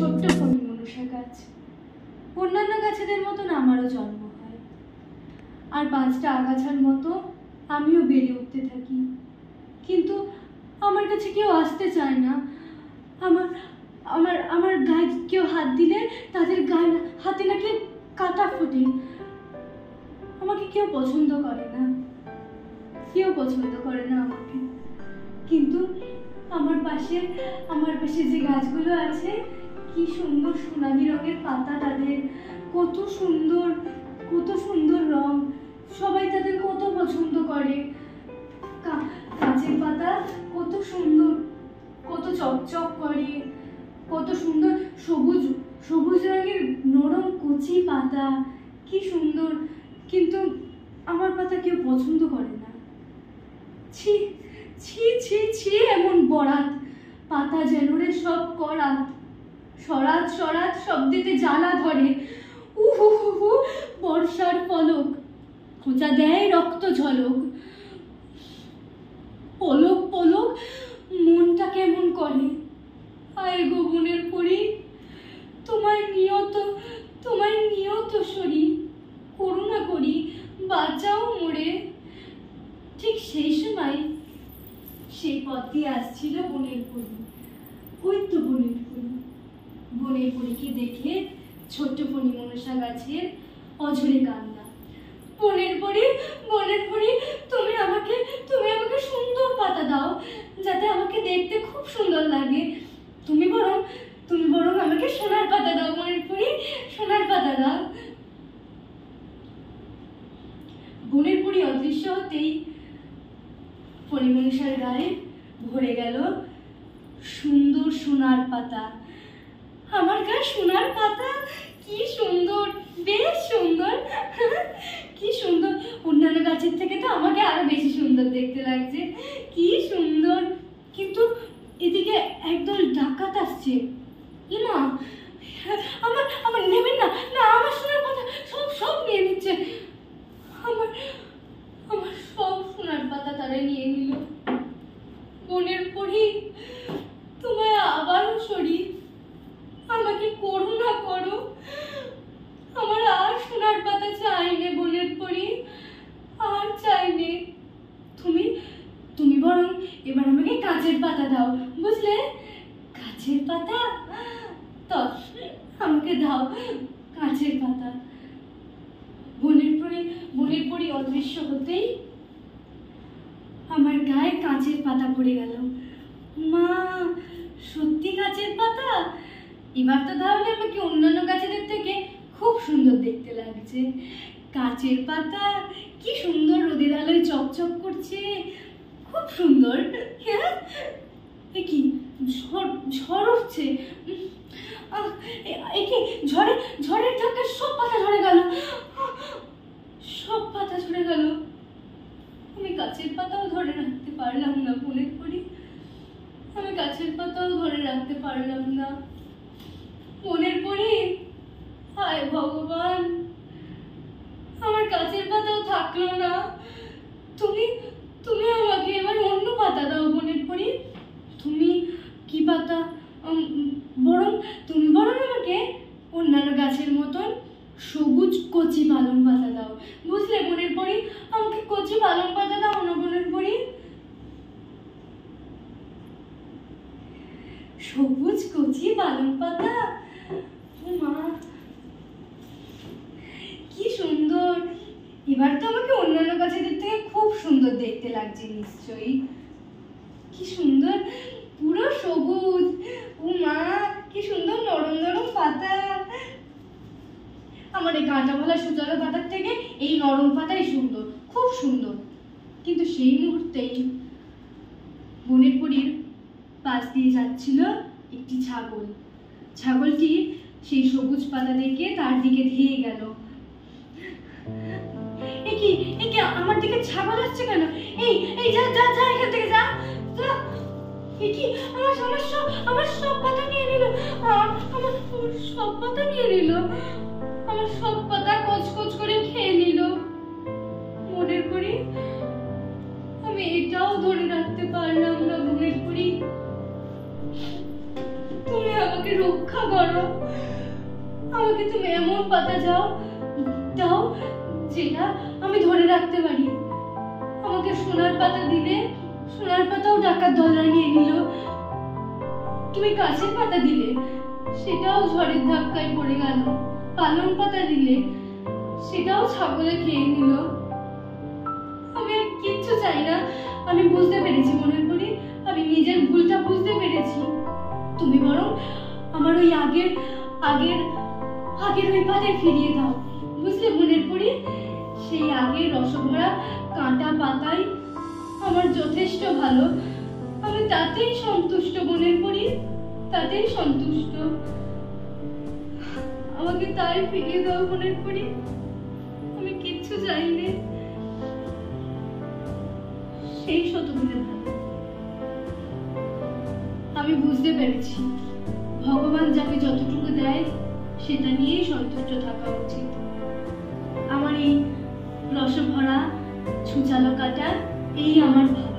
ছোট্ট ফণী মনসা গাছ। অন্যান্য গাছেদের মতন আমারও জন্ম হয়, আর 5টা আগাছার মতো আমিও বেড়ে উঠতে থাকি। কিন্তু আমার কাছে কেউ আসতে চায় না। আমার আমার আমার গায়ে কেউ হাত দিলে তাদের গায়ে হাতে নাকি কাটা ফোটে। আমাকে কেউ পছন্দ করে না, কেউ পছন্দ করে না আমাকে। কিন্তু আমার পাশে যে গাছগুলো আছে, কি সুন্দর সোনালী রঙের পাতা তাদের, কত সুন্দর রং, সবাই তাদের কত পছন্দ করে। গাছের পাতা কত সুন্দর, কত চকচক করে, কত সুন্দর সবুজ রঙের নরম কচি পাতা, কি সুন্দর। কিন্তু আমার পাতা কেউ পছন্দ করে না। ছি ছি ছি ছি, এমন বরাত পাতা যেন রে সব করাত, সরাত সরাত শব্দেতে জ্বালা ধরে। উহু হু, বর্ষার পলক খোঁচা দেয় রক্ত ঝলক। পলক পলক মনটা কেমন করে। আয় গো বনের পরি, তোমায় নিয়ত সরি, করুণা করি, বাঁচাও মোরে। ঠিক সেই সময় সেই পথ দিয়ে আসছিল বনের পরি। ওই তো বনের পরিকে দেখে ছোট্ট ফণী মনসা গাছের অঝরে কান্না। বনের পরি, তুমি আমাকে সুন্দর পাতা দাও, যাতে আমাকে দেখতে খুব সুন্দর লাগে। তুমি বরং আমাকে সোনার পাতা দাও বনের পরি, সোনার পাতা দাও। বনের পরি অদৃশ্য হতেই ফণী মনসার গায়ে ভরে গেল সুন্দর সোনার পাতা। আমার গায়ে সোনার পাতা, কি সুন্দর, বেশ সুন্দর, কি সুন্দর। অন্যান্য গাছের থেকে তো আমাকে আরো বেশি সুন্দর দেখতে লাগছে, কি সুন্দর। কিন্তু এদিকে একদল ডাকাত আসছে। না, আমার নেবেন না, আমার সোনার পাতা সব নিয়ে নিচ্ছে। আমার সব সোনার পাতা তারা নিয়ে নিল। বনের পরি, তোমায় আবারও সরি, আমাকে করুণা করো। আমার আর সোনার পাতা চাই নে বনের পরি, আর চাই নে। তুমি বরং এবার আমাকে কাঁচের পাতা দাও, বুঝলে? কাঁচের পাতা তো আমাকে দাও, কাঁচের পাতা। বনের পরি অদৃশ্য হতেই আমার গায়ে কাঁচের পাতা পড়ে গেল। মা, সত্যি কাঁচের পাতা? এবার তো তাহলে আমাকে অন্যান্য গাছেদের থেকে খুব সুন্দর দেখতে লাগছে। কাঁচের পাতা, কি সুন্দর রোদের আলোয় চকচক করছে, খুব সুন্দর। হ্যাঁ, কি ঝড় উঠছে, ঝড়ের ধাক্কায় সব পাতা ঝরে গেল, আমি গাছের পাতাও ধরে রাখতে পারলাম না বনের পরি, আমি গাছের পাতাও ধরে রাখতে পারলাম না বনের পরি। হায় ভগবান, আমার গাছের পাতাও থাকলো না। তুমি আমাকে এবার অন্য পাতা দাও বনের পরি। তুমি কি পাতা? তুমি বরং আমাকে অন্যান্য গাছের মতন সবুজ কচি পালং পাতা দাও, বুঝলে বনের পরি? আমাকে কচি পালং পাতা দাও না বনের পরি। সবুজ কচি পালং পাতা, মা কি সুন্দর। এবার তো আমাকে অন্যান্য গাছেদের থেকে খুব সুন্দর দেখতে লাগছে নিশ্চয়ই। কি সুন্দর, পুরো সবুজ। ও মা, কি সুন্দর নরম নরম পাতা। আমার এই কাঁটা ভোলা সুচালো পাতার থেকে এই নরম পাতাই সুন্দর, খুব সুন্দর। কিন্তু সেই মুহূর্তেই বনের পরির পাশ দিয়ে যাচ্ছিল একটি ছাগলটি সেই সবুজ পাতা দেখে তার দিকে ধেয়ে গেল। একে আমার দিকে ছাগল আসছে কেন? এই যা এখান থেকে যা। আমার সব পাতা নিয়ে নিল, আমার সব পাতা নিয়ে নিল, আমার সব পাতা কচকচ করে খেয়ে নিল। মনে করি আমি এটাও ধরে রাখতে পারলাম না বনের পরি। তুমি আমাকে রক্ষা করো। আমাকে তুমি এমন পাতা দাও যেটা আমি ধরে রাখতে পারি। আমাকে সোনার পাতা দিলে সোনার পাতাও ডাকাত দলরা নিয়ে নিল। তুমি গাছের পাতা দিলে সেটাও ঝড়ের ধাক্কায় পড়ে গেল। পালং পাতা দিলে সেটাও ছাগলে খেয়ে নিল। আমি আর কিচ্ছু চাই না। আমি বুঝতে পেরেছি মনের পরি, আমি নিজের ভুলটা বুঝতে পেরেছি। তুমি বরং আমার ওই আগের আগের আগের ওই পাতে ফিরিয়ে দাও, বুঝলে মনের পরি? সেই আগের রসভরা কাঁটা পাতাই আমার যথেষ্ট ভালো। আমি তাতেই সন্তুষ্ট মনের পরি, তাতেই সন্তুষ্ট। আমাকে তাই ফিরিয়ে দাও মনের পরি, আমি কিচ্ছু চাইনি। সেই শতগুণে ভালো। আমি বুঝতে পেরেছি ভগবান যাকে যতটুকু দেয় সেটা নিয়েই সন্তুষ্ট থাকা উচিত। আমার এই রসভরা ছুচালো কাটা এই আমার ভালো।